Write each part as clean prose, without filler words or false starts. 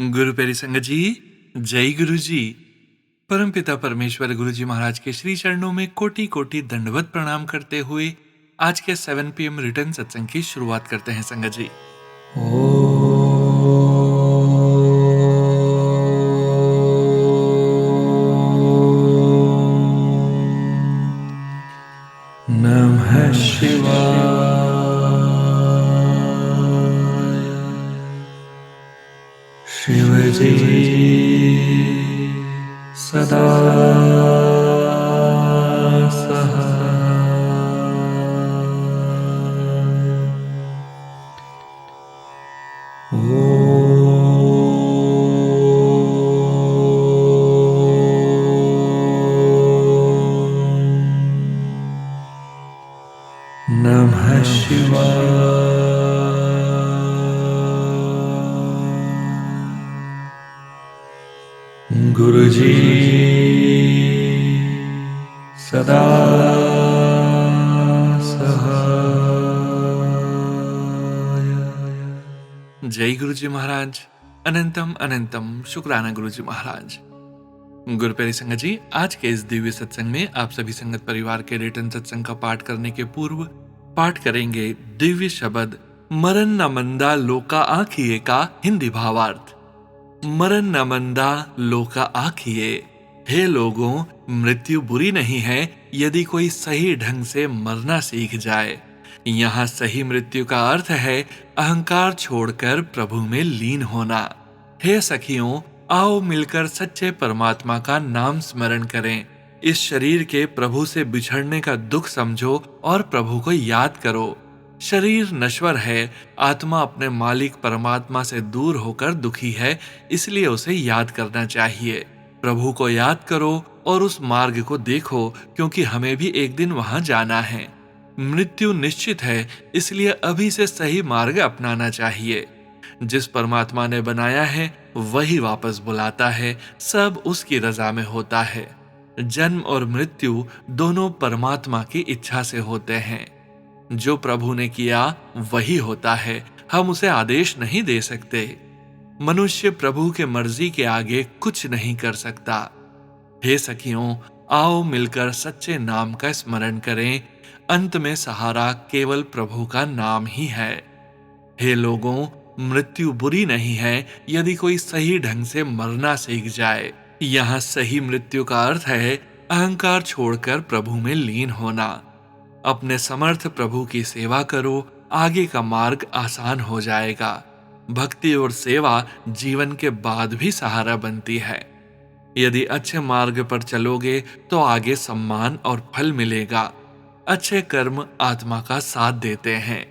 गुरु प्यारी संगत जी, जय गुरु जी। परमपिता परमेश्वर गुरु जी महाराज के श्री चरणों में कोटि कोटि दंडवत प्रणाम करते हुए आज के 7 PM रिटर्न सत्संग की शुरुआत करते हैं संगत जी। नमः शिवाय। शिव जी सदा नमः शिवाय। गुरु जी सदा सहाय। जय गुरु जी महाराज। अनंतम अनंतम शुक्राना गुरु जी महाराज। गुरु प्यारी संगत जी, आज के इस दिव्य सत्संग में आप सभी संगत परिवार के रिटर्न सत्संग का पाठ करने के पूर्व पाठ करेंगे दिव्य शब्द मरण न मंदा लोका आखिए का हिंदी भावार्थ। मरण न मंदा लोका आखिए। हे लोगों, मृत्यु बुरी नहीं है यदि कोई सही ढंग से मरना सीख जाए। यहाँ सही मृत्यु का अर्थ है अहंकार छोड़कर प्रभु में लीन होना। हे सखियों, आओ मिलकर सच्चे परमात्मा का नाम स्मरण करें। इस शरीर के प्रभु से बिछड़ने का दुख समझो और प्रभु को याद करो। शरीर नश्वर है, आत्मा अपने मालिक परमात्मा से दूर होकर दुखी है, इसलिए उसे याद करना चाहिए। प्रभु को याद करो और उस मार्ग को देखो, क्योंकि हमें भी एक दिन वहां जाना है। मृत्यु निश्चित है, इसलिए अभी से सही मार्ग अपनाना चाहिए। जिस परमात्मा ने बनाया है वही वापस बुलाता है, सब उसकी रजा में होता है। जन्म और मृत्यु दोनों परमात्मा की इच्छा से होते हैं। जो प्रभु ने किया वही होता है, हम उसे आदेश नहीं दे सकते। मनुष्य प्रभु के मर्जी के आगे कुछ नहीं कर सकता। हे सखियों, आओ मिलकर सच्चे नाम का स्मरण करें। अंत में सहारा केवल प्रभु का नाम ही है। हे लोगों, मृत्यु बुरी नहीं है यदि कोई सही ढंग से मरना सीख जाए। यहाँ सही मृत्यु का अर्थ है अहंकार छोड़कर प्रभु में लीन होना। अपने समर्थ प्रभु की सेवा करो, आगे का मार्ग आसान हो जाएगा। भक्ति और सेवा जीवन के बाद भी सहारा बनती है। यदि अच्छे मार्ग पर चलोगे तो आगे सम्मान और फल मिलेगा। अच्छे कर्म आत्मा का साथ देते हैं।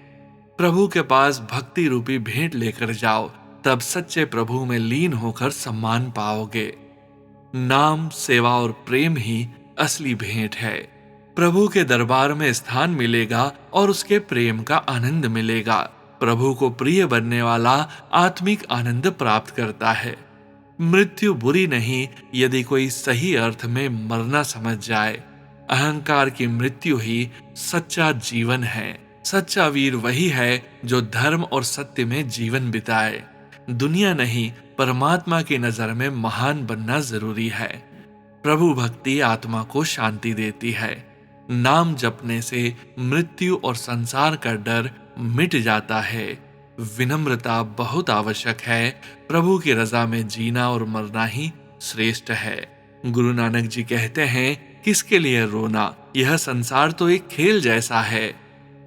प्रभु के पास भक्ति रूपी भेंट लेकर जाओ, तब सच्चे प्रभु में लीन होकर सम्मान पाओगे। नाम, सेवा और प्रेम ही असली भेंट है। प्रभु के दरबार में स्थान मिलेगा और उसके प्रेम का आनंद मिलेगा। प्रभु को प्रिय बनने वाला आत्मिक आनंद प्राप्त करता है। मृत्यु बुरी नहीं यदि कोई सही अर्थ में मरना समझ जाए। अहंकार की मृत्यु ही सच्चा जीवन है। सच्चा वीर वही है जो धर्म और सत्य में जीवन बिताए। दुनिया नहीं, परमात्मा की नजर में महान बनना जरूरी है। प्रभु भक्ति आत्मा को शांति देती है। नाम जपने से मृत्यु और संसार का डर मिट जाता है। विनम्रता बहुत आवश्यक है। प्रभु की रजा में जीना और मरना ही श्रेष्ठ है। गुरु नानक जी कहते हैं, किसके लिए रोना, यह संसार तो एक खेल जैसा है।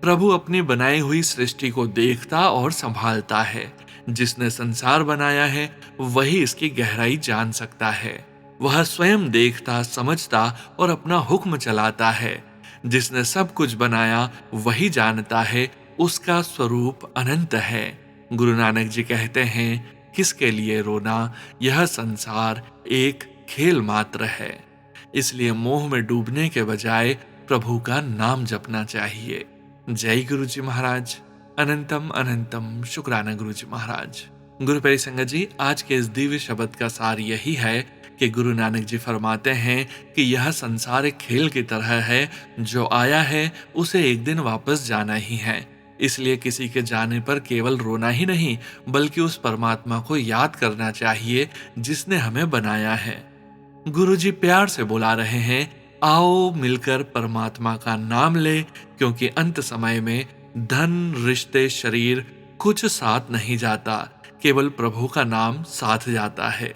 प्रभु अपनी बनाई हुई सृष्टि को देखता और संभालता है। जिसने संसार बनाया है वही इसकी गहराई जान सकता है। वह स्वयं देखता, समझता और अपना हुक्म चलाता है। जिसने सब कुछ बनाया वही जानता है, उसका स्वरूप अनंत है। गुरु नानक जी कहते हैं, किसके लिए रोना, यह संसार एक खेल मात्र है। इसलिए मोह में डूबने के बजाय प्रभु का नाम जपना चाहिए। जय गुरु जी महाराज। अनंतम अनंतम शुक्राना गुरु जी महाराज। गुरु प्यारी संगत जी, आज के इस दिव्य शब्द का सार यही है कि गुरु नानक जी फरमाते हैं कि यह संसार एक खेल की तरह है। जो आया है उसे एक दिन वापस जाना ही है। इसलिए किसी के जाने पर केवल रोना ही नहीं, बल्कि उस परमात्मा को याद करना चाहिए जिसने हमें बनाया है। गुरुजी प्यार से बुला रहे हैं, आओ मिलकर परमात्मा का नाम ले, क्योंकि अंत समय में धन, रिश्ते, शरीर कुछ साथ नहीं जाता, केवल प्रभु का नाम साथ जाता है।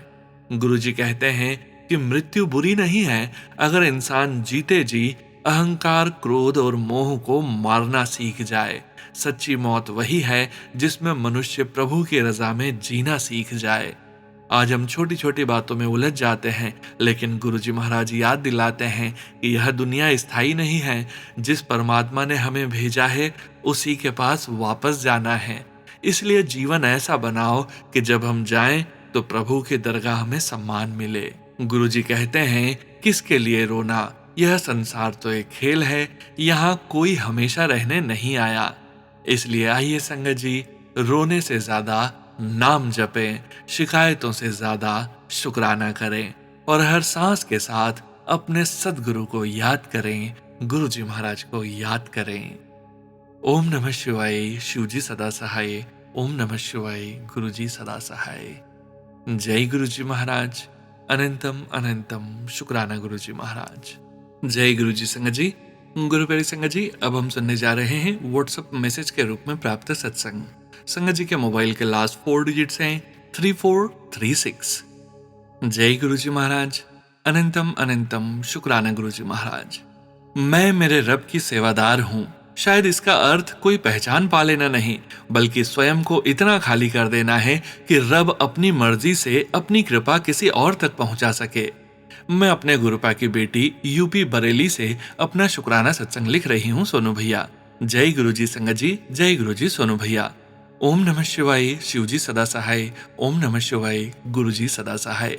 गुरुजी कहते हैं कि मृत्यु बुरी नहीं है अगर इंसान जीते जी अहंकार, क्रोध और मोह को मारना सीख जाए। सच्ची मौत वही है जिसमें मनुष्य प्रभु की रजा में जीना सीख जाए। आज हम छोटी छोटी बातों में उलझ जाते हैं, लेकिन गुरुजी महाराज याद दिलाते हैं कि यह दुनिया स्थायी नहीं है। जिस परमात्मा ने हमें भेजा है उसी के पास वापस जाना है। इसलिए जीवन ऐसा बनाओ कि जब हम जाएं तो प्रभु की दरगाह में सम्मान मिले। गुरुजी कहते हैं, किसके लिए रोना, यह संसार तो एक खेल है, यहाँ कोई हमेशा रहने नहीं आया। इसलिए आइए संगत जी, रोने से ज्यादा नाम जपें, शिकायतों से ज्यादा शुक्राना करें और हर सांस के साथ अपने सदगुरु को याद करें, गुरुजी महाराज को याद करें। ओम नमः शिवाय, शिवजी सदा सहाय। ओम नमः शिवाय, गुरुजी सदा सहाय। जय गुरुजी महाराज। अनंतम अनंतम शुक्राना गुरुजी महाराज। जय गुरुजी संगत जी। गुरु प्यारी संगत जी, अब हम सुनने जा रहे हैं व्हाट्सएप मैसेज के रूप में प्राप्त सत्संग। संगत जी के मोबाइल के लास्ट 4 डिजिट्स हैं 3436। जय गुरुजी महाराज। अनंतम अनंतम शुक्राना गुरुजी महाराज। मैं मेरे रब की सेवादार हूँ। शायद इसका अर्थ कोई पहचान पा लेना नहीं, बल्कि स्वयं को इतना खाली कर देना है कि रब अपनी मर्जी से अपनी कृपा किसी और तक पहुंचा सके। मैं अपने गुरुपा की बेटी यूपी बरेली से अपना शुक्राना सत्संग लिख रही हूँ सोनू भैया। जय गुरुजी संगत जी। जय गुरुजी सोनू भैया। ओम नमः शिवाय, शिवजी सदा सहाय। ओम नमः शिवाय, गुरुजी सदा सहाय।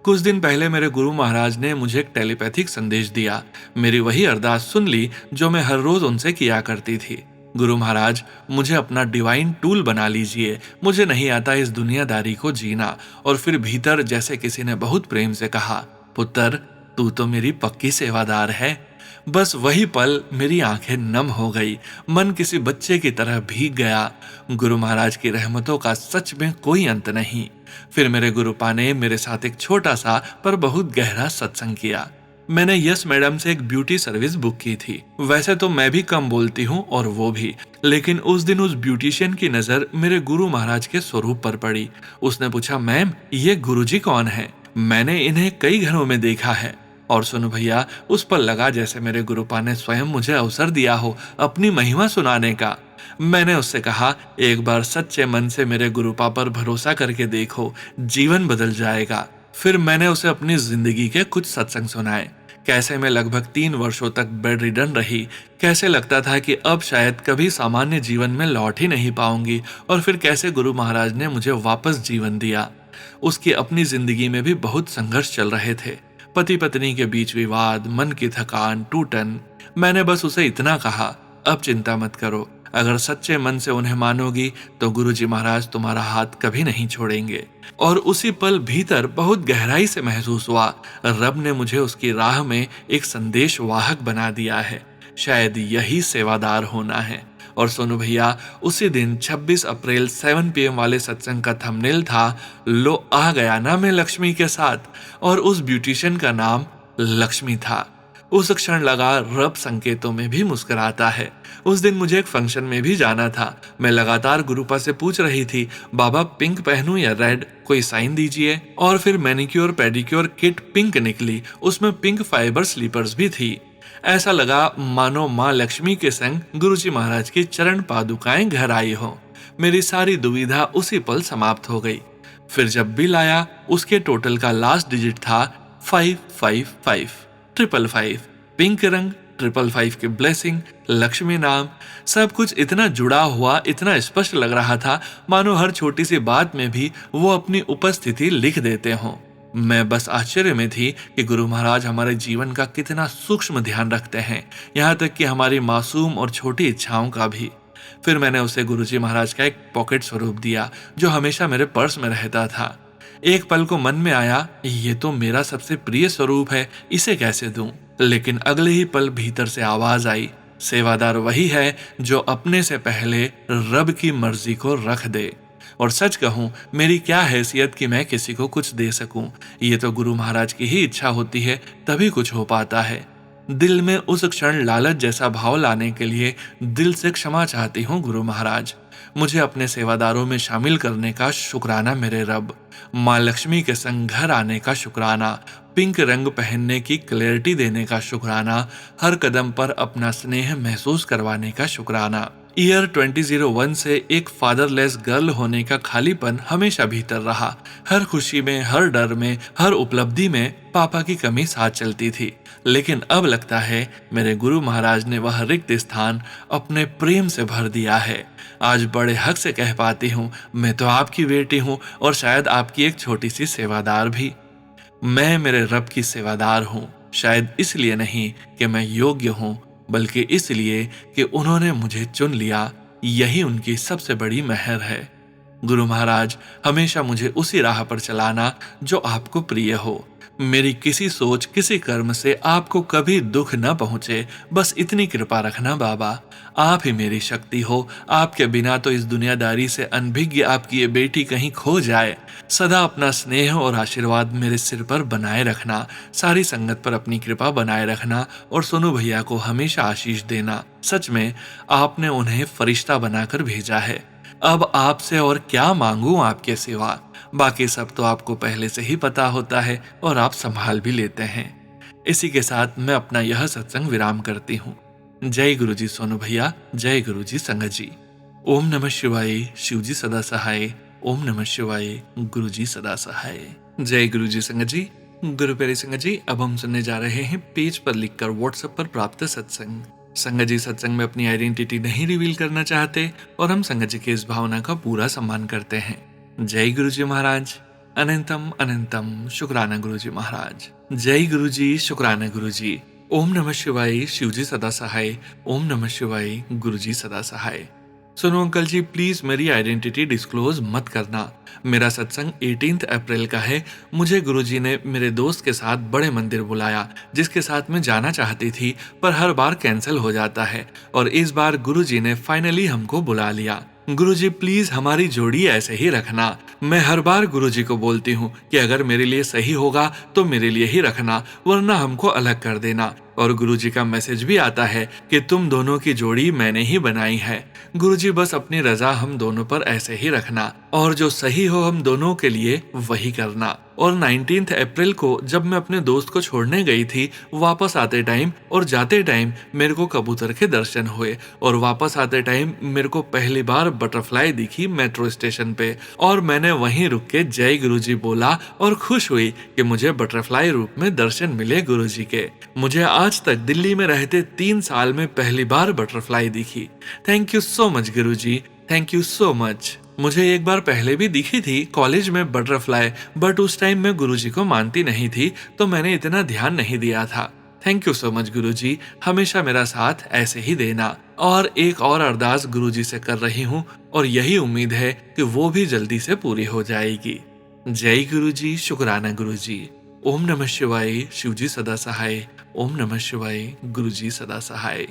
कुछ दिन पहले मेरे गुरु महाराज ने मुझे एक टेलीपैथिक संदेश दिया। मेरी वही अरदास सुन ली जो मैं हर रोज उनसे किया करती थी। गुरु महाराज, मुझे अपना डिवाइन टूल बना लीजिए। मुझे नहीं आता इस दुनियादारी को जीना। और फिर भीतर जैसे किसी ने बहुत प्रेम से कहा, पुत्र तू तो मेरी पक्की सेवादार है। बस वही पल मेरी आंखें नम हो गई, मन किसी बच्चे की तरह भीग गया। गुरु महाराज की रहमतों का सच में कोई अंत नहीं। फिर मेरे गुरुपा ने मेरे साथ एक छोटा सा पर बहुत गहरा सत्संग किया। मैंने यस मैडम से एक ब्यूटी सर्विस बुक की थी। वैसे तो मैं भी कम बोलती हूँ और वो भी, लेकिन उस दिन उस ब्यूटिशियन की नजर मेरे गुरु महाराज के स्वरूप पर पड़ी। उसने पूछा, मैम ये गुरुजी कौन है? मैंने इन्हें कई घरों में देखा है। और सुनो भैया, उस पर लगा जैसे मेरे गुरुपा ने स्वयं मुझे अवसर दिया हो अपनी महिमा सुनाने का। मैंने उससे कहा, एक बार सच्चे मन से मेरे गुरुपा पर भरोसा करके देखो, जीवन बदल जाएगा। फिर मैंने उसे अपनी जिंदगी के कुछ सत्संग सुनाए। कैसे मैं लगभग 3 वर्षों तक बेड रिडन रही, कैसे लगता था कि अब शायद कभी सामान्य जीवन में लौट ही नहीं पाऊंगी, और फिर कैसे गुरु महाराज ने मुझे वापस जीवन दिया। उसकी अपनी जिंदगी में भी बहुत संघर्ष चल रहे थे। पति पत्नी के बीच विवाद, मन की थकान, टूटन। मैंने बस उसे इतना कहा, अब चिंता मत करो, अगर सच्चे मन से उन्हें मानोगी तो गुरुजी महाराज तुम्हारा हाथ कभी नहीं छोड़ेंगे। और उसी पल भीतर बहुत गहराई से महसूस हुआ, रब ने मुझे उसकी राह में एक संदेश वाहक बना दिया है। शायद यही सेवादार होना है। और सोनू भैया, उसी दिन 26 अप्रैल 7 PM वाले सत्संग का थंबनेल था, लो आ गया ना मैं लक्ष्मी के साथ, और उस ब्यूटिशियन का नाम लक्ष्मी था। उस क्षण लगा रब संकेतों में भी मुस्कुराता है। उस दिन मुझे एक फंक्शन में भी जाना था। मैं लगातार गुरुपा से पूछ रही थी, बाबा पिंक पहनूं या रेड, कोई साइन दीजिए। और फिर मैनिक्योर पेडिक्योर किट पिंक निकली, उसमें पिंक फाइबर स्लीपर्स भी थी। ऐसा लगा मानो माँ लक्ष्मी के संग गुरुजी महाराज की चरण पादुकाएं घर आई हो। मेरी सारी दुविधा उसी पल समाप्त हो गई। फिर जब बिल आया, उसके टोटल का लास्ट डिजिट था 555, 555। पिंक रंग, 555 की ब्लेसिंग, लक्ष्मी नाम, सब कुछ इतना जुड़ा हुआ, इतना स्पष्ट लग रहा था मानो हर छोटी सी बात में भी वो अपनी उपस्थिति लिख देते हों। मैं बस आश्चर्य में थी कि गुरु महाराज हमारे जीवन का कितना सूक्ष्म ध्यान रखते हैं, यहाँ तक कि हमारी मासूम और छोटी इच्छाओं का भी। फिर मैंने उसे गुरुजी महाराज का एक पॉकेट स्वरूप दिया जो हमेशा मेरे पर्स में रहता था। एक पल को मन में आया, ये तो मेरा सबसे प्रिय स्वरूप है, इसे कैसे दूं? लेकिन अगले ही पल भीतर से आवाज आई, सेवादार वही है जो अपने से पहले रब की मर्जी को रख दे। और सच कहूं, मेरी क्या हैसियत कि मैं किसी को कुछ दे सकूं। ये तो गुरु महाराज की ही इच्छा होती है, तभी कुछ हो पाता है। दिल में उस क्षण लालच जैसा भाव लाने के लिए दिल से क्षमा चाहती हूँ गुरु महाराज। मुझे अपने सेवादारों में शामिल करने का शुक्राना मेरे रब। माँ लक्ष्मी के संग घर आने का शुक्राना, पिंक रंग पहनने की क्लैरिटी देने का शुक्राना, हर कदम पर अपना स्नेह महसूस करवाने का शुक्राना। ईयर 2001 से एक फादरलेस गर्ल होने का खालीपन हमेशा भीतर रहा। हर खुशी में, हर डर में, हर उपलब्धि में पापा की कमी साथ चलती थी। लेकिन अब लगता है मेरे गुरु महाराज ने वह रिक्त स्थान अपने प्रेम से भर दिया है। आज बड़े हक से कह पाती हूँ, मैं तो आपकी बेटी हूँ और शायद आपकी एक छोटी सी सेवादार भी। मैं मेरे रब की सेवादार हूँ, शायद इसलिए नहीं कि मैं योग्य हूँ, बल्कि इसलिए कि उन्होंने मुझे चुन लिया। यही उनकी सबसे बड़ी मेहर है। गुरु महाराज, हमेशा मुझे उसी राह पर चलाना जो आपको प्रिय हो। मेरी किसी सोच, किसी कर्म से आपको कभी दुख न पहुंचे, बस इतनी कृपा रखना बाबा। आप ही मेरी शक्ति हो। आपके बिना तो इस दुनियादारी से अनभिज्ञ आपकी ये बेटी कहीं खो जाए। सदा अपना स्नेह और आशीर्वाद मेरे सिर पर बनाए रखना। सारी संगत पर अपनी कृपा बनाए रखना और सोनू भैया को हमेशा आशीष देना। सच में आपने उन्हें फरिश्ता बनाकर भेजा है। अब आपसे और क्या मांगूं आपके सिवा। बाकी सब तो आपको पहले से ही पता होता है और आप संभाल भी लेते हैं। इसी के साथ मैं अपना यह सत्संग विराम करती हूँ। जय गुरुजी सोनू भैया, जय गुरुजी संगत जी। ओम नमः शिवाय, शिवजी सदा सहाय। ओम नमः शिवाय, गुरुजी सदा सहाय। जय गुरुजी संगत जी। गुरु प्यारे संगत जी, अब हम सुनने जा रहे हैं पेज पर लिखकर व्हाट्सएप पर प्राप्त सत्संग। संगत जी सत्संग में अपनी आइडेंटिटी नहीं रिवील करना चाहते और हम संगत जी की इस भावना का पूरा सम्मान करते हैं। जय गुरुजी महाराज। अनंतम अनंतम शुक्राना गुरुजी महाराज। जय गुरुजी, शुक्राना गुरुजी। ओम नमः शिवाय, शिवजी सदा सहाय। ओम नमः शिवाय, गुरुजी सदा सहाय। सुनो अंकल जी, प्लीज मेरी आइडेंटिटी डिस्क्लोज मत करना। मेरा सत्संग 18 अप्रैल का है। मुझे गुरुजी ने मेरे दोस्त के साथ बड़े मंदिर बुलाया, जिसके साथ मैं जाना चाहती थी, पर हर बार कैंसिल हो जाता है और इस बार गुरुजी ने फाइनली हमको बुला लिया। गुरुजी प्लीज हमारी जोड़ी ऐसे ही रखना। मैं हर बार गुरुजी को बोलती हूँ कि अगर मेरे लिए सही होगा तो मेरे लिए ही रखना, वरना हमको अलग कर देना। और गुरुजी का मैसेज भी आता है कि तुम दोनों की जोड़ी मैंने ही बनाई है। गुरुजी बस अपनी रजा हम दोनों पर ऐसे ही रखना और जो सही हो हम दोनों के लिए वही करना। और 19 अप्रैल को जब मैं अपने दोस्त को छोड़ने गई थी, वापस आते टाइम और जाते टाइम मेरे को कबूतर के दर्शन हुए और वापस आते टाइम मेरे को पहली बार बटरफ्लाई दिखी मेट्रो स्टेशन पे और मैंने वहीं रुक के जय गुरुजी बोला और खुश हुई कि मुझे बटरफ्लाई रूप में दर्शन मिले गुरुजी के। मुझे आज तक दिल्ली में रहते 3 साल में पहली बार बटरफ्लाई दिखी। Thank you so much Guruji, thank you so much. मुझे एक बार पहले भी दिखी थी कॉलेज में बटरफ्लाई, बट उस टाइम मैं गुरुजी को मानती नहीं थी तो मैंने इतना ध्यान नहीं दिया था। थैंक यू सो मच गुरुजी, हमेशा मेरा साथ ऐसे ही देना। और एक और अरदास गुरुजी से कर रही हूँ और यही उम्मीद है कि वो भी जल्दी से पूरी हो जाएगी। जय गुरुजी, शुक्राना गुरुजी। ओम नमः शिवाय, शिवजी सदा सहाय। ओम नमः शिवाय, गुरुजी सदा सहाय।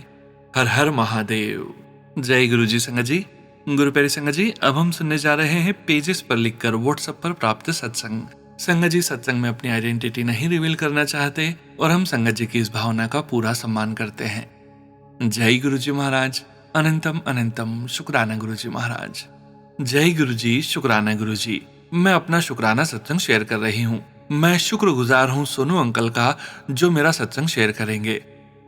हर हर महादेव। जय गुरुजी संगत जी। गुरु प्यारे संगत जी, अब हम सुनने जा रहे हैं पेजेस पर लिखकर व्हाट्सएप पर प्राप्त सत्संग। संगत जी सत्संग में अपनी आइडेंटिटी नहीं रिवील करना चाहते और हम संगत जी की इस भावना का पूरा सम्मान करते हैं। जय गुरुजी महाराज। अनंतम अनंतम शुक्राना गुरुजी महाराज। जय गुरुजी, शुक्राना गुरुजी। मैं अपना शुक्राना सत्संग शेयर कर रही हूँ। मैं शुक्रगुजार हूँ सोनू अंकल का जो मेरा सत्संग शेयर करेंगे।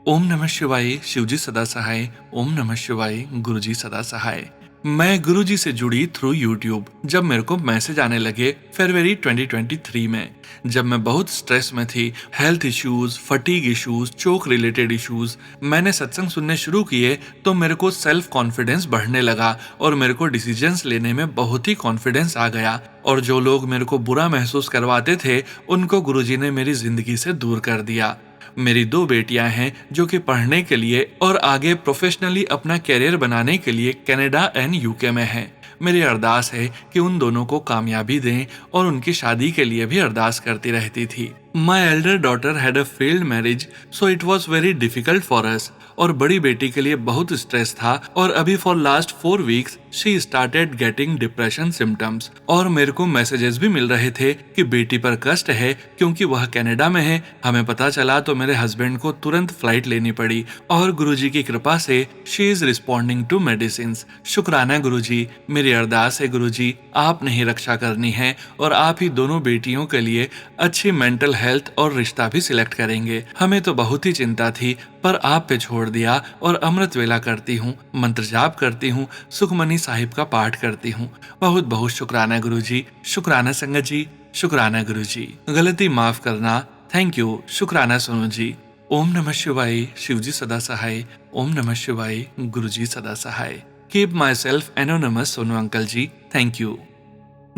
ओम नमः शिवाय, शिवजी सदा सहाय। ओम नमः शिवाय, गुरुजी सदा सहाय। मैं गुरुजी से जुड़ी थ्रू यूट्यूब जब मेरे को मैसेज आने लगे फरवरी 2023 में, जब मैं बहुत स्ट्रेस में थी, हेल्थ इश्यूज, फटीग इश्यूज, चोक रिलेटेड इश्यूज, मैंने सत्संग सुनने शुरू किए तो मेरे को सेल्फ कॉन्फिडेंस बढ़ने लगा और मेरे को डिसीजंस लेने में बहुत ही कॉन्फिडेंस आ गया। और जो लोग मेरे को बुरा महसूस करवाते थे उनको गुरुजी ने मेरी जिंदगी से दूर कर दिया। मेरी 2 बेटियां हैं जो कि पढ़ने के लिए और आगे प्रोफेशनली अपना कैरियर बनाने के लिए कनाडा एंड यूके में हैं। मेरी अरदास है कि उन दोनों को कामयाबी दें और उनकी शादी के लिए भी अरदास करती रहती थी। My elder daughter had a failed marriage so it was very difficult for us. और बड़ी बेटी के लिए बहुत स्ट्रेस था और अभी for last 4 weeks she started getting depression symptoms. और मेरे को मैसेजेस भी मिल रहे थे कि बेटी पर कष्ट है क्योंकि वह कनाडा में है। हमें पता चला तो मेरे हस्बैंड को तुरंत फ्लाइट लेनी पड़ी और गुरुजी की कृपा से she is responding to medicine. शुक्राना गुरुजी, मेरी अरदास है गुरुजी, आपने ही रक्षा करनी है और आप ही दोनों बेटियों के लिए अच्छी मेंटल हेल्थ और रिश्ता भी सिलेक्ट करेंगे। हमें तो बहुत ही चिंता थी पर आप पे छोड़ दिया और अमृत वेला करती हूँ, मंत्र जाप करती हूँ, सुखमनी साहिब का पाठ करती हूँ। बहुत बहुत शुक्राना गुरुजी। शुक्राना संगत जी, शुक्राना गुरुजी। गलती माफ करना। Thank you. शुक्राना सोनू जी। ओम नमः शिवाय। शिवजी सदा सहाय। ओम नमः शिवाय। गुरुजी सदा सहाय। Keep my self anonymous Sonu uncle ji. Thank you.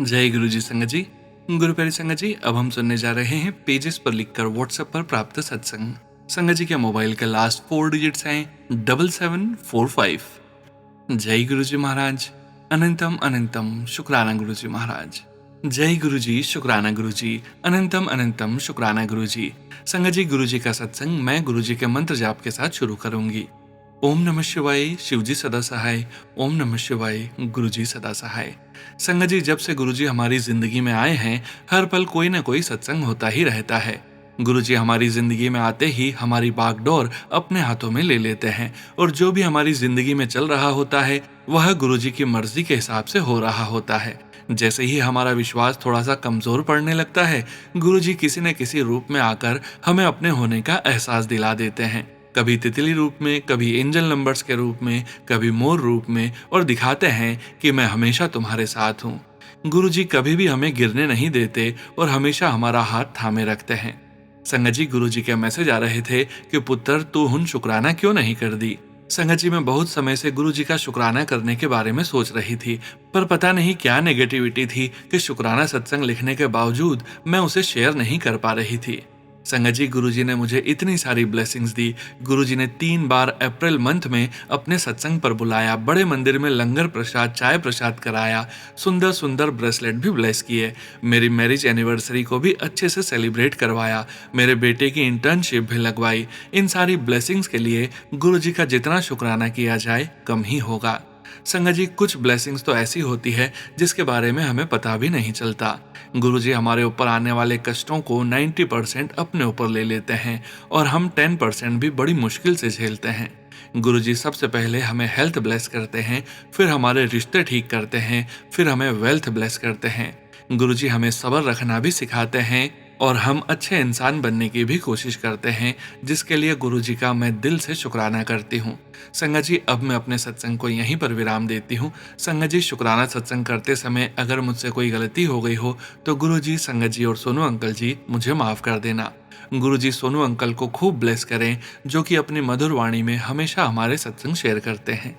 जय गुरुजी संगत जी। गुरु प्यारी संगत जी, अब हम सुनने जा रहे हैं पेजेस पर लिखकर व्हाट्सएप पर प्राप्त सत्संग। संगत जी के मोबाइल के लास्ट 4 डिजिट्स हैं 7745। जय गुरुजी महाराज। अनंतम अनंतम शुक्राना गुरुजी महाराज। जय गुरुजी। शुक्राना गुरुजी। अनंतम अनंतम शुक्राना गुरुजी। संगत जी, गुरुजी का सत्संग मैं गुरुजी के मंत्र जाप के साथ शुरू करूंगी। ओम नमः शिवाय। शिवजी सदा सहाय। ओम नमः शिवाय। गुरुजी सदा सहाय। संगत जी, जब से गुरुजी हमारी जिंदगी में आए हैं हर पल कोई ना कोई सत्संग होता ही रहता है। गुरुजी हमारी जिंदगी में आते ही हमारी बागडोर अपने हाथों में ले लेते हैं और जो भी हमारी जिंदगी में चल रहा होता है वह गुरुजी की मर्जी के हिसाब से हो रहा होता है। जैसे ही हमारा विश्वास थोड़ा सा कमजोर पड़ने लगता है गुरुजी किसी न किसी रूप में आकर हमें अपने होने का एहसास दिला देते हैं। कभी तितली रूप में, कभी एंजल नंबर्स के रूप में, कभी मोर रूप में, और दिखाते हैं कि मैं हमेशा तुम्हारे साथ हूँ। गुरुजी कभी भी हमें गिरने नहीं देते और हमेशा हमारा हाथ थामे रखते हैं। संगत जी, गुरुजी के मैसेज आ रहे थे कि पुत्र तू हुन शुक्राना क्यों नहीं कर दी। संगत जी, मैं बहुत समय से गुरुजी का शुक्राना करने के बारे में सोच रही थी पर पता नहीं क्या नेगेटिविटी थी कि शुक्राना सत्संग लिखने के बावजूद मैं उसे शेयर नहीं कर पा रही थी। संगत जी, गुरुजी ने मुझे इतनी सारी ब्लेसिंग्स दी। गुरुजी ने 3 बार अप्रैल मंथ में अपने सत्संग पर बुलाया, बड़े मंदिर में लंगर प्रसाद, चाय प्रसाद कराया, सुंदर सुंदर ब्रेसलेट भी ब्लेस किए, मेरी मैरिज एनिवर्सरी को भी अच्छे से सेलिब्रेट करवाया, मेरे बेटे की इंटर्नशिप भी लगवाई। इन सारी ब्लेसिंग्स के लिए गुरुजी का जितना शुक्राना किया जाए कम ही होगा। संगत जी, कुछ ब्लेसिंग्स तो ऐसी होती है जिसके बारे में हमें पता भी नहीं चलता। गुरुजी हमारे ऊपर आने वाले कष्टों को 90% अपने ऊपर ले लेते हैं और हम 10% भी बड़ी मुश्किल से झेलते हैं। गुरुजी सबसे पहले हमें हेल्थ ब्लेस करते हैं, फिर हमारे रिश्ते ठीक करते हैं, फिर हमें वेल्थ ब्लेस करते हैं। गुरुजी हमें सब्र रखना भी सिखाते हैं और हम अच्छे इंसान बनने की भी कोशिश करते हैं, जिसके लिए गुरुजी का मैं दिल से शुक्राना करती हूँ। संगत जी, अब मैं अपने सत्संग को यहीं पर विराम देती हूँ। संगत जी, शुक्राना सत्संग करते समय अगर मुझसे कोई गलती हो गई हो तो गुरुजी, संगत जी और सोनू अंकल जी मुझे माफ कर देना। गुरुजी सोनू अंकल को खूब ब्लेस करें जो कि अपनी मधुर वाणी में हमेशा हमारे सत्संग शेयर करते हैं।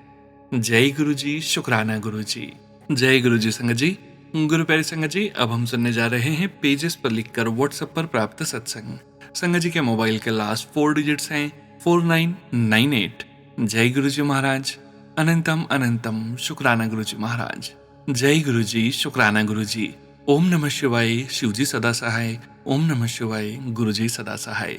जय गुरुजी। शुक्राना गुरुजी। जय गुरुजी। संगत जी, गुरु प्यारी संगत जी, अब हम सुनने जा रहे हैं पेजेस पर लिखकर व्हाट्सएप पर प्राप्त सत्संग। संगत जी के मोबाइल के लास्ट 4 डिजिट्स हैं 4998। जय गुरुजी महाराज। अनंतम अनंतम शुक्राना गुरुजी महाराज। जय गुरुजी। शुक्राना गुरुजी। ओम नमः शिवाय। शिवजी सदा सहाय। ओम नमः शिवाय। गुरुजी सदा सहाय।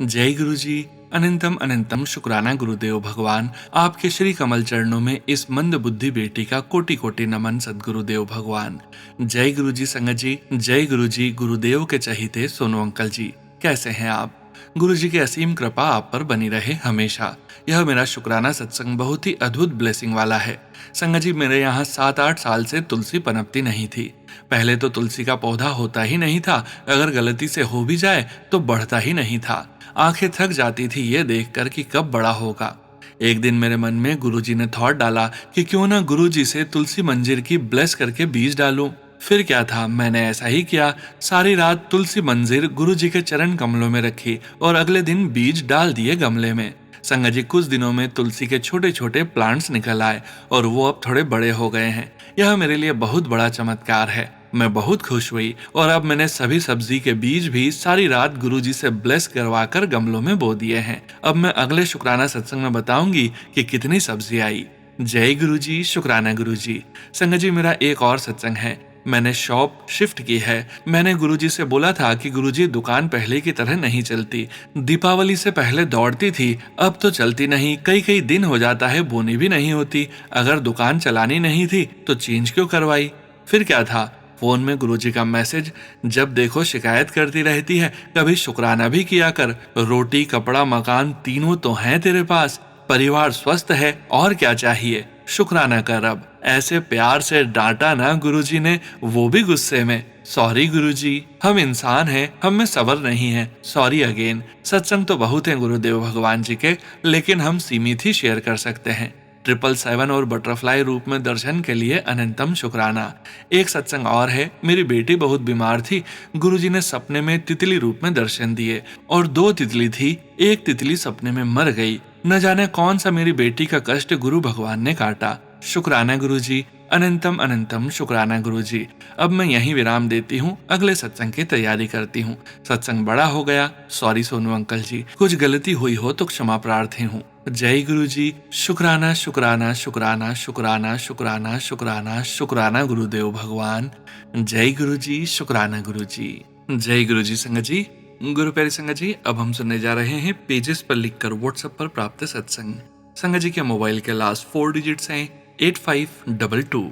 जय गुरुजी। अनंतम अनंतम शुक्राना गुरुदेव भगवान। आपके श्री कमल चरणों में इस मंद बुद्धि बेटी का कोटि कोटि नमन सदगुरुदेव भगवान। जय गुरुजी। संगत जी, जय गुरुजी। गुरुदेव के चहीते सोनू अंकल जी, कैसे हैं आप? गुरुजी की असीम कृपा आप पर बनी रहे हमेशा। यह मेरा शुक्राना सत्संग बहुत ही अद्भुत ब्लेसिंग वाला है। संगत जी, मेरे यहाँ 7-8 साल से तुलसी पनपती नहीं थी। पहले तो तुलसी का पौधा होता ही नहीं था, अगर गलती से हो भी जाए तो बढ़ता ही नहीं था। आंखें थक जाती थी ये देखकर कि कब बड़ा होगा। एक दिन मेरे मन में गुरुजी ने थॉट डाला कि क्यों ना गुरुजी से तुलसी मंजीर की ब्लेस करके बीज डालूं। फिर क्या था, मैंने ऐसा ही किया। सारी रात तुलसी मंजीर गुरुजी के चरण कमलों में रखी और अगले दिन बीज डाल दिए गमले में। संगत जी, कुछ दिनों में तुलसी के छोटे छोटे प्लांट्स निकल आए और वो अब थोड़े बड़े हो गए हैं। यह मेरे लिए बहुत बड़ा चमत्कार है। मैं बहुत खुश हुई और अब मैंने सभी सब्जी के बीज भी सारी रात गुरुजी से ब्लेस करवा कर गमलों में बो दिए हैं। अब मैं अगले शुक्राना सत्संग में बताऊंगी कि कितनी सब्जी आई। जय गुरुजी। शुक्राना गुरुजी। संगत जी, मेरा एक और सत्संग है मैंने शॉप शिफ्ट की है। मैंने गुरुजी से बोला था कि गुरुजी दुकान पहले की तरह नहीं चलती। दीपावली से पहले दौड़ती थी, अब तो चलती नहीं। कई कई दिन हो जाता है बोनी भी नहीं होती। अगर दुकान चलानी नहीं थी तो चेंज क्यों करवाई? फिर क्या था, फोन में गुरुजी का मैसेज जब देखो शिकायत करती रहती है। कभी शुक्राना भी किया कर। रोटी कपड़ा मकान तीनों तो हैं तेरे पास। परिवार स्वस्थ है, और क्या चाहिए? शुक्राना कर। अब ऐसे प्यार से डांटा ना गुरुजी ने, वो भी गुस्से में। सॉरी गुरुजी, हम इंसान हैं, हम में सब्र नहीं है। Sorry again. सत्संग तो बहुत है गुरुदेव भगवान जी के, लेकिन हम सीमित ही शेयर कर सकते हैं। 777 और बटरफ्लाई रूप में दर्शन के लिए अनंतम शुक्राना। एक सत्संग और है, मेरी बेटी बहुत बीमार थी। गुरुजी ने सपने में तितली रूप में दर्शन दिए, और 2 तितली थी। एक तितली सपने में मर गई। न जाने कौन सा मेरी बेटी का कष्ट गुरु भगवान ने काटा। शुक्राना गुरुजी, अनंतम अनंतम शुक्राना गुरुजी। अब मैं यहीं विराम देती हूँ, अगले सत्संग की तैयारी करती हूँ। सत्संग बड़ा हो गया, सॉरी सोनू अंकल जी, कुछ गलती हुई हो तो क्षमा प्रार्थी हूँ। जय गुरुजी। शुक्राना शुक्राना शुक्राना शुक्राना शुक्राना शुक्राना शुक्राना गुरुदेव भगवान। जय गुरुजी। शुक्राना गुरुजी। जय गुरुजी। संगत जी, गुरु प्यारी संगत जी, अब हम सुनने जा रहे हैं पेजेस पर लिखकर व्हाट्सएप पर प्राप्त सत्संग। संगत जी के मोबाइल के लास्ट 4 डिजिट्स हैं 8522।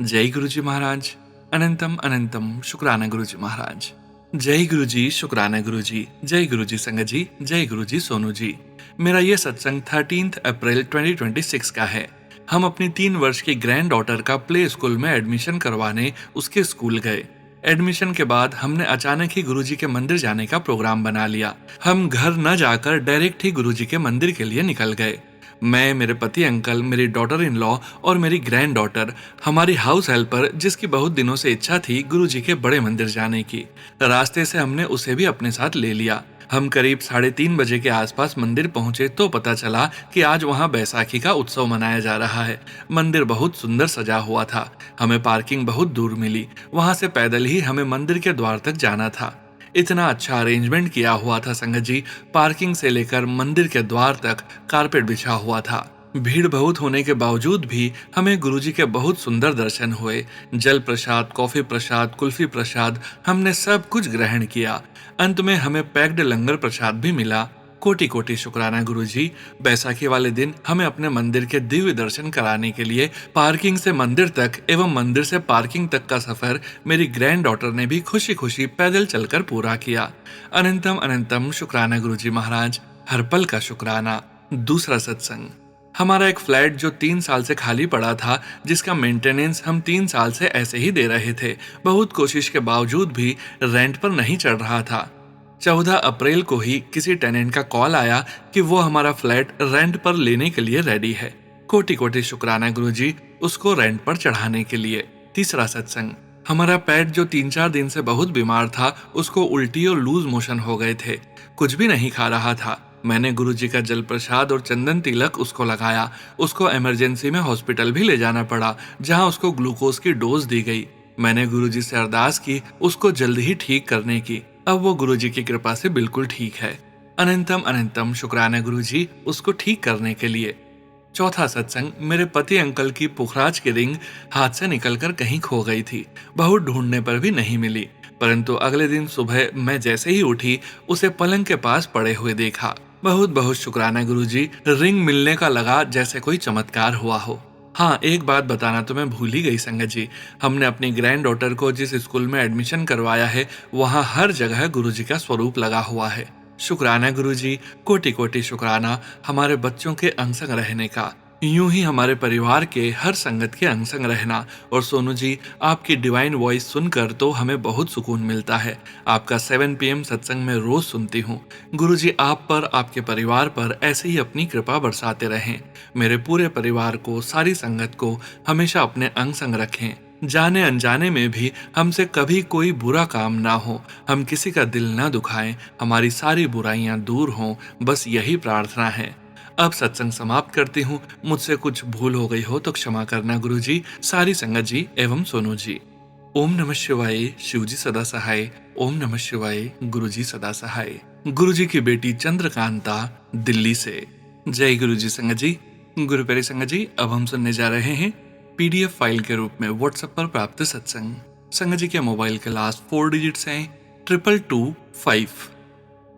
जय गुरुजी महाराज। अनंतम अनंतम शुक्राना गुरुजी महाराज। जय गुरुजी। शुक्राना गुरुजी। जय गुरुजी संगत जी। जय गुरुजी सोनू जी। मेरा ये सत्संग 13 अप्रैल 2026 का है। हम अपनी 3 वर्ष की ग्रैंड डॉटर का प्ले स्कूल में एडमिशन करवाने उसके स्कूल गए। एडमिशन के बाद हमने अचानक ही गुरुजी के मंदिर जाने का प्रोग्राम बना लिया। हम घर न जाकर डायरेक्ट ही गुरुजी के मंदिर के लिए निकल गए। मैं, मेरे पति अंकल, मेरी डॉटर इन लॉ और मेरी ग्रैंड डॉटर, हमारी हाउस हेल्पर जिसकी बहुत दिनों से इच्छा थी गुरुजी के बड़े मंदिर जाने की। रास्ते से हमने उसे भी अपने साथ ले लिया। हम करीब 3:30 बजे के आसपास मंदिर पहुंचे तो पता चला कि आज वहां बैसाखी का उत्सव मनाया जा रहा है। मंदिर बहुत सुंदर सजा हुआ था। हमें पार्किंग बहुत दूर मिली। वहां से पैदल ही हमें मंदिर के द्वार तक जाना था। इतना अच्छा अरेंजमेंट किया हुआ था संगत जी, पार्किंग से लेकर मंदिर के द्वार तक कारपेट बिछा हुआ था। भीड़ बहुत होने के बावजूद भी हमें गुरुजी के बहुत सुंदर दर्शन हुए। जल प्रसाद, कॉफी प्रसाद, कुल्फी प्रसाद, हमने सब कुछ ग्रहण किया। अंत में हमें पैक्ड लंगर प्रसाद भी मिला। कोटि कोटि शुक्राना गुरुजी। बैसाखी वाले दिन हमें अपने मंदिर के दिव्य दर्शन कराने के लिए पार्किंग से मंदिर तक एवं मंदिर से पार्किंग तक का सफर मेरी ग्रैंड डॉटर ने भी खुशी खुशी पैदल चलकर पूरा किया। अनंतम अनंतम शुक्राना गुरुजी महाराज। हर पल का शुक्राना। दूसरा सत्संग। हमारा एक फ्लैट जो 3 साल से खाली पड़ा था, जिसका मेंटेनेंस हम 3 साल से ऐसे ही दे रहे थे, बहुत कोशिश के बावजूद भी रेंट पर नहीं चढ़ रहा था। 14 अप्रैल को ही किसी टेनेंट का कॉल आया कि वो हमारा फ्लैट रेंट पर लेने के लिए रेडी है। कोटि कोटि शुक्राना गुरुजी उसको रेंट पर चढ़ाने के लिए। तीसरा सत्संग। हमारा पेट जो 3-4 दिन से बहुत बीमार था, उसको उल्टी और लूज मोशन हो गए थे। कुछ भी नहीं खा रहा था। मैंने गुरुजी का जल प्रसाद और चंदन तिलक उसको लगाया। उसको इमरजेंसी में हॉस्पिटल भी ले जाना पड़ा, जहां उसको ग्लूकोज की डोज दी गई। मैंने गुरुजी से अरदास की उसको जल्द ही ठीक करने की। अब वो गुरुजी की कृपा से बिल्कुल ठीक है। अनंतम अनंतम शुक्राना गुरुजी उसको ठीक करने के लिए। चौथा सत्संग। मेरे पति अंकल की पुखराज की रिंग हाथ से निकलकर कहीं खो गई थी। बहुत ढूंढने पर भी नहीं मिली, परंतु अगले दिन सुबह मैं जैसे ही उठी उसे पलंग के पास पड़े हुए देखा। बहुत बहुत शुक्राना गुरुजी, रिंग मिलने का लगा जैसे कोई चमत्कार हुआ हो। हाँ, एक बात बताना तो मैं भूल ही गई संगत जी। हमने अपनी ग्रैंड डॉटर को जिस स्कूल में एडमिशन करवाया है, वहाँ हर जगह गुरुजी का स्वरूप लगा हुआ है। शुक्राना गुरुजी। कोटि कोटि शुक्राना हमारे बच्चों के अंग संग रहने का। यूं ही हमारे परिवार के हर संगत के अंग संग रहना। और सोनू जी, आपकी डिवाइन वॉइस सुनकर तो हमें बहुत सुकून मिलता है। आपका 7 PM सत्संग में रोज सुनती हूँ। गुरुजी आप पर, आपके परिवार पर ऐसे ही अपनी कृपा बरसाते रहें। मेरे पूरे परिवार को, सारी संगत को हमेशा अपने अंग संग रखें। जाने अनजाने में भी हमसे कभी कोई बुरा काम ना हो, हम किसी का दिल ना दुखाएं, हमारी सारी बुराइयां दूर हों, बस यही प्रार्थना है। अब सत्संग समाप्त करती हूँ। मुझसे कुछ भूल हो गई हो तो क्षमा करना गुरुजी, सारी संगत जी एवं सोनू जी। ओम नमः शिवाय। शिवजी सदा सहाय। ओम नमः शिवाय। गुरुजी सदा सहाय। गुरुजी की बेटी चंद्रकांता, दिल्ली से। जय गुरुजी संगत जी। गुरु प्यारी संगत जी, अब हम सुनने जा रहे हैं PDF फाइल के रूप में व्हाट्सएप पर प्राप्त सत्संग। संगत जी के मोबाइल के लास्ट 4 डिजिट्स हैं 2225।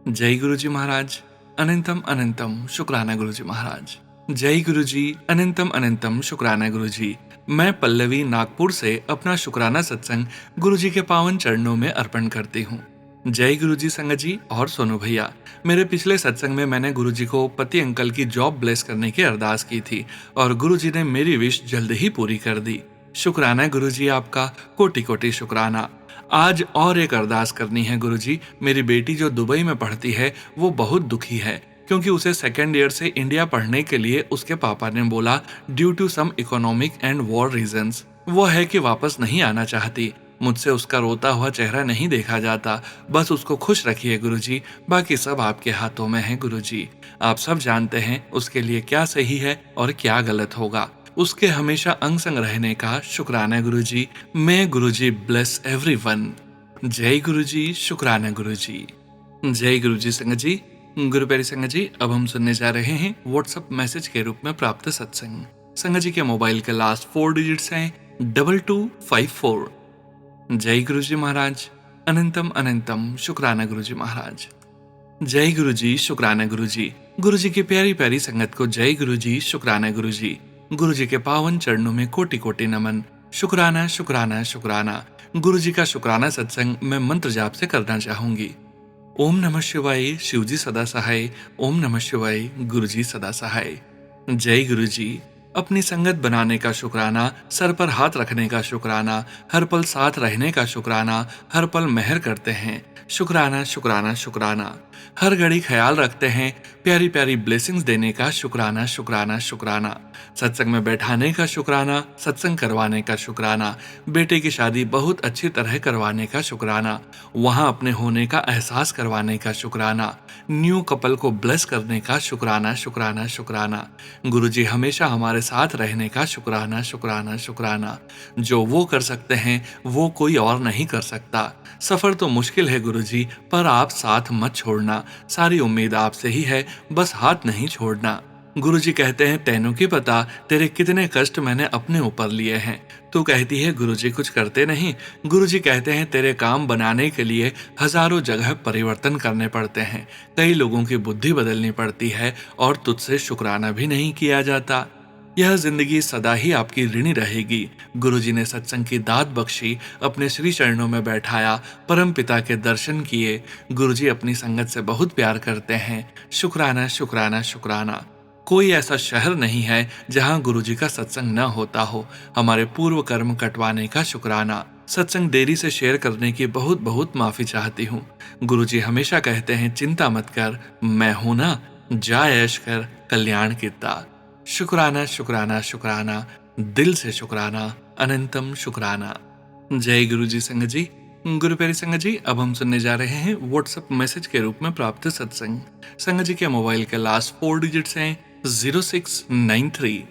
जय गुरु जी महाराज। अनंतम अनंतम शुक्राना गुरु जी महाराज। जय गुरु जी। अनंतम अनंतम शुक्राना गुरु जी। मैं पल्लवी नागपुर से अपना शुक्राना सत्संग गुरु जी के पावन चरणों में अर्पण करती हूँ। जय गुरु जी संगत जी और सोनू भैया। मेरे पिछले सत्संग में मैंने गुरु जी को पति अंकल की जॉब ब्लेस करने की अरदास की थी और गुरु जी ने मेरी विश जल्द ही पूरी कर दी। शुक्राना गुरु जी आपका, कोटि कोटि शुक्राना। आज और एक अरदास करनी है गुरु जी। मेरी बेटी जो दुबई में पढ़ती है वो बहुत दुखी है क्योंकि उसे सेकेंड ईयर से इंडिया पढ़ने के लिए उसके पापा ने बोला due to some economic and war reasons. वो है कि वापस नहीं आना चाहती। मुझसे उसका रोता हुआ चेहरा नहीं देखा जाता। बस उसको खुश रखिए गुरुजी, बाकी सब आपके हाथों में है गुरुजी। आप सब जानते हैं उसके लिए क्या सही है और क्या गलत होगा। उसके हमेशा अंग संग रहने का शुक्राना गुरुजी। मैं गुरुजी ब्लेस एवरीवन। जय गुरुजी। शुक्राना गुरुजी। जय गुरुजी संगत जी। गुरु प्यारी संगत जी, अब हम सुनने जा रहे हैं व्हाट्सएप मैसेज के रूप में प्राप्त सत्संग। संगत जी के मोबाइल के लास्ट 4 डिजिट्स हैं 2254। जय गुरु जी महाराज। अनंतम अनंतम शुक्राना गुरु जी महाराज। जय गुरु जी। शुक्राना गुरु जी। गुरु जी की प्यारी प्यारी संगत को जय गुरु जी। शुक्राना गुरु जी। गुरु जी के पावन चरणों में कोटि कोटि नमन। शुक्राना शुक्राना शुक्राना। गुरु जी का शुक्राना सत्संग मैं मंत्र जाप से करना चाहूंगी। ओम नमः शिवाय। शिव जी सदा सहाय। ओम नमः शिवाय। गुरु जी सदा सहाय। जय गुरु जी। अपनी संगत बनाने का शुक्राना, सर पर हाथ रखने का शुक्राना, हर पल साथ रहने का शुक्राना, हर पल मेहर करते हैं। शुक्राना शुक्राना शुक्राना। हर घड़ी ख्याल रखते हैं, प्यारी प्यारी ब्लेसिंग्स देने का शुक्राना शुक्राना शुक्राना। सत्संग में बैठाने का शुक्राना, सत्संग करवाने का शुक्राना, बेटे की शादी बहुत अच्छी तरह करवाने का शुक्राना, वहां अपने होने का एहसास करवाने का शुक्राना, न्यू कपल को ब्लेस करने का शुक्राना शुक्राना शुक्राना। गुरुजी हमेशा हमारे साथ रहने का शुक्राना शुक्राना शुक्राना। जो वो कर सकते हैं वो कोई और नहीं कर सकता। सफर तो मुश्किल है गुरुजी, पर आप साथ मत छोड़ना। सारी उम्मीद आपसे ही है, बस हाथ नहीं छोड़ना। गुरुजी कहते हैं तैनू की पता तेरे कितने कष्ट मैंने अपने ऊपर लिए हैं। तू कहती है गुरुजी कुछ करते नहीं। गुरुजी कहते हैं तेरे काम बनाने के लिए हजारों जगह परिवर्तन करने पड़ते हैं, कई लोगों की बुद्धि बदलनी पड़ती है और तुझसे शुक्राना भी नहीं किया जाता। यह जिंदगी सदा ही आपकी ऋणी रहेगी। गुरुजी ने सत्संग की दात बख्शी, अपने श्री चरणों में बैठाया, परम पिता के दर्शन किए। गुरुजी अपनी संगत से बहुत प्यार करते हैं। शुक्राना शुक्राना शुक्राना। कोई ऐसा शहर नहीं है जहां गुरुजी का सत्संग न होता हो। हमारे पूर्व कर्म कटवाने का शुक्राना। सत्संग देरी से शेयर करने की बहुत बहुत माफी चाहती हूँ। गुरुजी हमेशा कहते हैं चिंता मत कर, मैं हूं ना, जा ऐश कर, कल्याण किता। शुक्राना शुक्राना शुक्राना। दिल से शुक्राना। अनंतम शुक्राना। जय गुरु जी संगत जी। गुरु प्यारी संगत जी, अब हम सुनने जा रहे हैं व्हाट्सएप मैसेज के रूप में प्राप्त सत्संग। संगत जी के मोबाइल के लास्ट 4 डिजिट्स हैं 0693।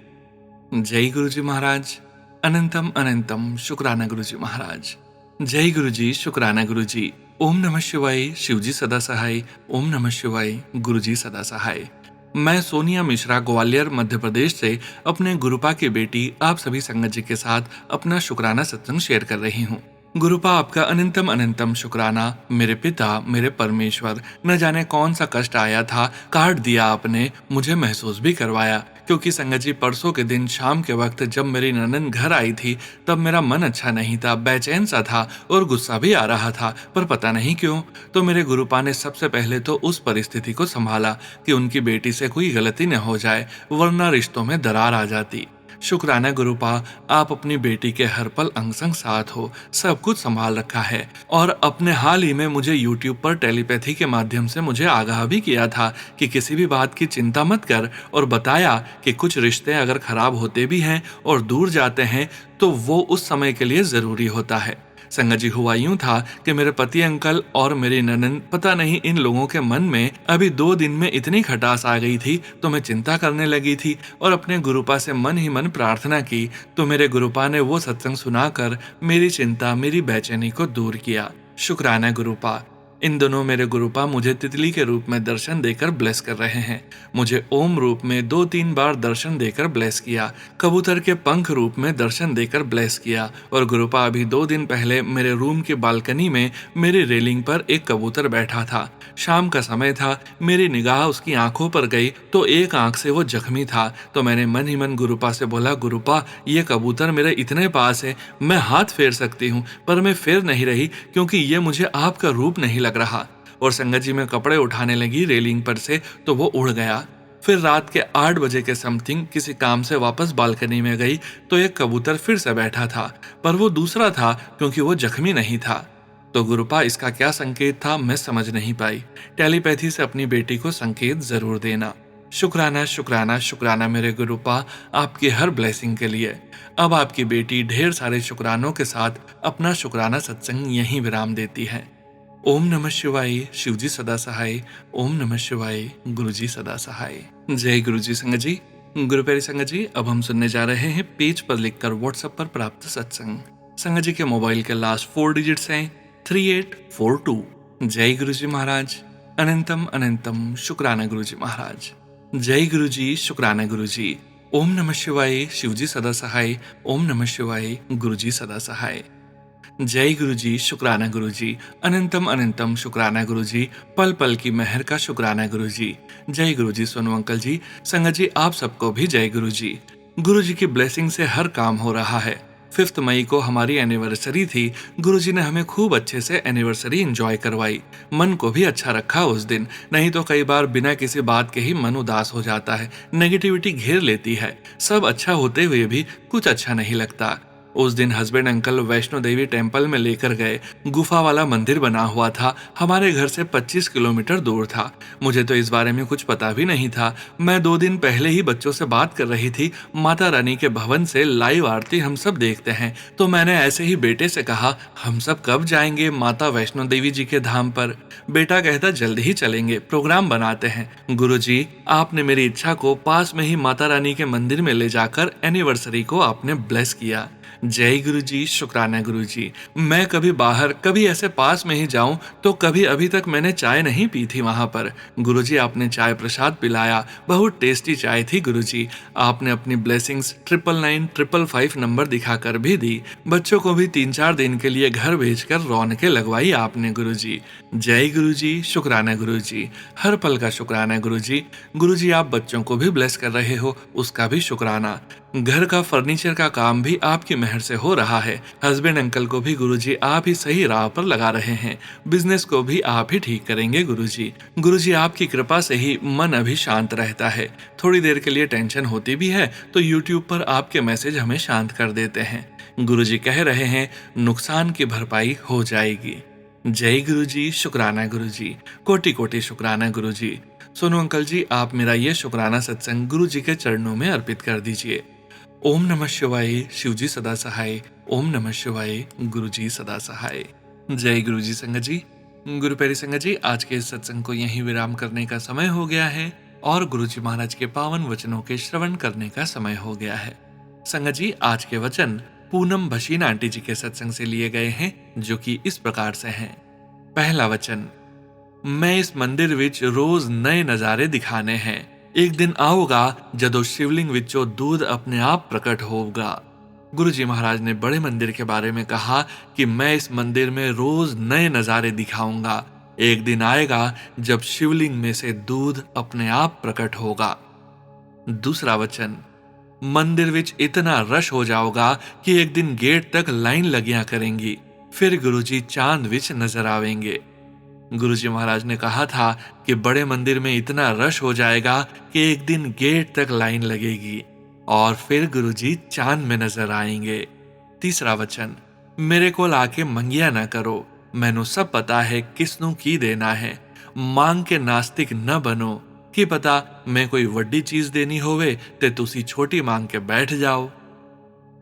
जय गुरु जी महाराज। अनंतम अनंतम शुक्राना गुरु जी महाराज। जय गुरु जी। शुक्राना गुरु जी। ओम नमः शिवाय। शिव जी सदा सहाय। ओम नमः शिवाय। गुरु जी सदा सहाय। मैं सोनिया मिश्रा ग्वालियर मध्य प्रदेश से अपने गुरुपा की बेटी आप सभी संगत जी के साथ अपना शुक्राना सत्संग शेयर कर रही हूँ। गुरुपा आपका अनंतम अनंतम शुक्राना। मेरे पिता, मेरे परमेश्वर, न जाने कौन सा कष्ट आया था, काट दिया आपने, मुझे महसूस भी करवाया। क्योंकि संगत जी परसों के दिन शाम के वक्त जब मेरी ननन घर आई थी तब मेरा मन अच्छा नहीं था, बेचैन सा था और गुस्सा भी आ रहा था, पर पता नहीं क्यों। तो मेरे गुरुपा ने सबसे पहले तो उस परिस्थिति को संभाला कि उनकी बेटी से कोई गलती न हो जाए, वरना रिश्तों में दरार आ जाती। शुक्राना गुरुपा, आप अपनी बेटी के हर पल अंग संग साथ हो, सब कुछ संभाल रखा है। और अपने हाल ही में मुझे YouTube पर टेलीपैथी के माध्यम से मुझे आगाह भी किया था कि किसी भी बात की चिंता मत कर, और बताया कि कुछ रिश्ते अगर खराब होते भी हैं और दूर जाते हैं तो वो उस समय के लिए जरूरी होता है। संगत जी हुआ यूं था कि मेरे पति अंकल और मेरी ननन, पता नहीं इन लोगों के मन में अभी 2 दिन में इतनी खटास आ गई थी तो मैं चिंता करने लगी थी और अपने गुरुपा से मन ही मन प्रार्थना की। तो मेरे गुरुपा ने वो सत्संग सुनाकर मेरी चिंता, मेरी बेचैनी को दूर किया। शुक्राना गुरुपा। इन दोनों मेरे गुरुपा मुझे तितली के रूप में दर्शन देकर ब्लेस कर रहे हैं। मुझे ओम रूप में 2-3 बार दर्शन देकर ब्लेस किया, कबूतर के पंख रूप में दर्शन देकर ब्लेस किया, और गुरुपा अभी 2 दिन पहले मेरे रूम की बालकनी में मेरी रेलिंग पर एक कबूतर बैठा था। शाम का समय था, मेरी निगाह उसकी आंखों पर गई तो एक आंख से वो जख्मी था। तो मैंने मन ही मन गुरुपा से बोला, गुरुपा ये कबूतर मेरे इतने पास है, मैं हाथ फेर सकती हूँ, पर मैं फेर नहीं रही क्योंकि ये मुझे आपका रूप नहीं लग रहा। और संगत जी में कपड़े उठाने लगी रेलिंग पर से तो वो उड़ गया। फिर रात के 8 बजे के समथिंग किसी काम से वापस बालकनी में गई तो एक कबूतर फिर से बैठा था, पर वो दूसरा था क्योंकि वो जख्मी नहीं था। तो गुरुपा इसका क्या संकेत था मैं समझ नहीं पाई। टेलीपैथी से अपनी बेटी को संकेत जरूर देना। शुक्राना शुक्राना शुक्राना मेरे गुरुपा, आपकी हर ब्लेसिंग के लिए। अब आपकी बेटी ढेर सारे शुक्रानों के साथ अपना शुक्राना सत्संग यहीं विराम देती है। ओम नमः शिवाय, शिवजी सदा सहाय। ओम नमः शिवाय, गुरुजी सदा सहाय। जय गुरुजी संगत जी। गुरु प्यारी संगत जी, अब हम सुनने जा रहे हैं पेज पर लिखकर व्हाट्सएप पर प्राप्त सत्संग। संगत जी के मोबाइल के लास्ट 4 डिजिट्स हैं 3842। जय गुरुजी महाराज। अनंतम अनंतम शुक्राना गुरुजी महाराज। जय गुरुजी, शुक्राना गुरुजी। ओम नमः शिवाय, शिवजी सदा सहाय। ओम नमः शिवाय, गुरुजी सदा सहाय। जय गुरुजी, शुक्राना गुरुजी। अनंतम अनंतम शुक्राना गुरुजी। पल पल की मेहर का शुक्राना गुरुजी। जय गुरुजी सोनू अंकल जी। संगत जी आप सबको भी जय गुरुजी। गुरुजी की ब्लेसिंग से हर काम हो रहा है। 5 मई को हमारी एनिवर्सरी थी। गुरुजी ने हमें खूब अच्छे से एनिवर्सरी एंजॉय करवाई। मन को भी अच्छा रखा उस दिन, नहीं तो कई बार बिना किसी बात के ही मन उदास हो जाता है, नेगेटिविटी घेर लेती है। सब अच्छा होते हुए भी कुछ अच्छा नहीं लगता। उस दिन husband uncle Vaishno Devi temple में लेकर गए। गुफा वाला मंदिर बना हुआ था, हमारे घर से 25 किलोमीटर दूर था। मुझे तो इस बारे में कुछ पता भी नहीं था। मैं 2 दिन पहले ही बच्चों से बात कर रही थी, माता रानी के भवन से लाइव आरती हम सब देखते हैं। तो मैंने ऐसे ही बेटे से कहा, हम सब कब जाएंगे माता वैष्णो देवी जी के धाम पर। बेटा कहता जल्द ही चलेंगे, प्रोग्राम बनाते हैं। गुरुजी, आपने मेरी इच्छा को पास में ही माता रानी के मंदिर में ले जाकर एनिवर्सरी को आपने ब्लेस किया। जय गुरुजी, शुक्राना गुरुजी। मैं कभी बाहर, कभी ऐसे पास में ही जाऊं तो कभी अभी तक मैंने चाय नहीं पी थी वहां पर। गुरुजी आपने चाय प्रसाद पिलाया, बहुत टेस्टी चाय थी गुरुजी। आपने अपनी ब्लेसिंग्स 999555 नंबर दिखाकर भी दी। बच्चों को भी 3-4 दिन के लिए घर भेजकर रौनकें लगवाई आपने गुरुजी। जय गुरुजी, शुक्राना गुरुजी। हर पल का शुक्राना गुरुजी। गुरुजी आप बच्चों को भी ब्लेस कर रहे हो, उसका भी शुक्राना। घर का फर्नीचर का काम भी आपकी मेहर से हो रहा है। हस्बैंड अंकल को भी गुरुजी आप ही सही राह पर लगा रहे हैं। बिजनेस को भी आप ही ठीक करेंगे गुरुजी। गुरुजी आपकी कृपा से ही मन अभी शांत रहता है। थोड़ी देर के लिए टेंशन होती भी है तो यूट्यूब पर आपके मैसेज हमें शांत कर देते हैं। गुरुजी कह रहे हैं नुकसान की भरपाई हो जाएगी। जय गुरुजी, शुक्राना गुरुजी। कोटि कोटि शुक्राना गुरुजी। सोनू अंकल जी, आप मेरा ये शुक्राना सत्संग गुरुजी के चरणों में अर्पित कर दीजिए। ओम नमः शिवाय, शिवजी सदा सहाय। ओम नमः शिवाय, गुरुजी सदा सहाय। जय गुरुजी संगत जी। गुरु प्यारी संगत जी, आज के इस सत्संग को यहीं विराम करने का समय हो गया है और गुरुजी महाराज के पावन वचनों के श्रवण करने का समय हो गया है। संगत जी, आज के वचन पूनम भसीन आंटी जी के सत्संग से लिए गए हैं, जो कि इस प्रकार से हैं। पहला वचन, मैं इस मंदिर विच रोज नए नजारे दिखाने हैं। एक दिन आऊगा जदों शिवलिंग विचों दूध अपने आप प्रकट होगा। गुरुजी महाराज ने बड़े मंदिर के बारे में कहा कि मैं इस मंदिर में रोज नए नजारे दिखाऊंगा। एक दिन आएगा जब शिवलिंग में से दूध अपने आप प्रकट होगा। दूसरा वचन, मंदिर विच इतना रश हो जाओगा कि एक दिन गेट तक लाइन लगिया करेंगी। फिर गुरुजी चांद विच नजर आवेंगे। गुरुजी महाराज ने कहा था कि बड़े मंदिर में इतना रश हो जाएगा कि एक दिन गेट तक लाइन लगेगी और फिर गुरुजी चांद में नजर आएंगे। तीसरा वचन, मेरे को लाके मंगिया ना करो, मैनू सब पता है किसनू की देना है। मांग के नास्तिक न बनो, कि पता मैं कोई वड्डी चीज देनी होवे ते तुसी छोटी मांग के बैठ जाओ।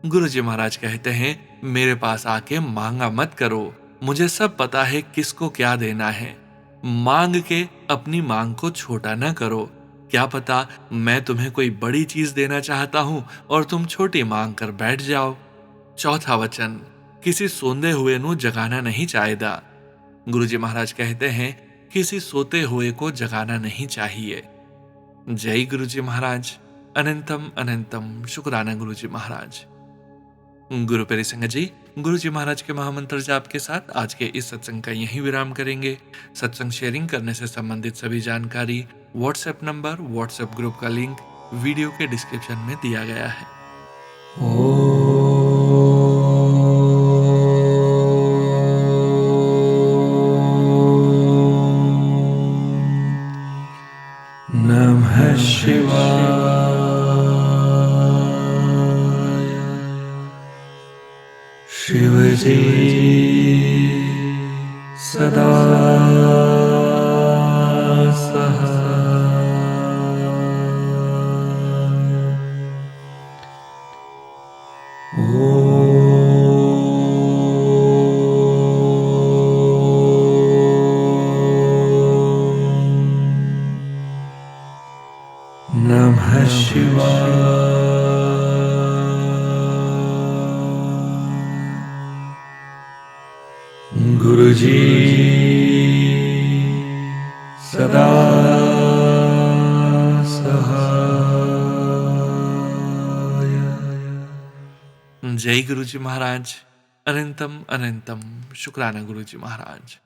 गुरुजी महाराज कहते हैं, मेरे पास आके मांगा मत करो, मुझे सब पता है किसको क्या देना है। मांग के अपनी मांग को छोटा न करो, क्या पता मैं तुम्हें कोई बड़ी चीज देना चाहता हूं और तुम छोटी मांग कर बैठ जाओ। चौथा वचन, किसी सोंदे हुए नू जगाना नहीं चाहिदा। गुरुजी महाराज कहते हैं, किसी सोते हुए को जगाना नहीं चाहिए। जय गुरुजी महाराज। अनंतम अनंतम शुक्राना गुरुजी महाराज। गुरु प्यारे संगत जी, गुरुजी महाराज के महामंत्र जाप के साथ आज के इस सत्संग का यहीं विराम करेंगे। सत्संग शेयरिंग करने से संबंधित सभी जानकारी, व्हाट्सएप नंबर, व्हाट्सएप ग्रुप का लिंक वीडियो के डिस्क्रिप्शन में दिया गया है। नमः शिवाय। शिवजी सदा नमः शिवाय। गुरुजी सदा सहाय। जय गुरुजी महाराज। अनंतम अनंतम शुक्राना गुरुजी महाराज।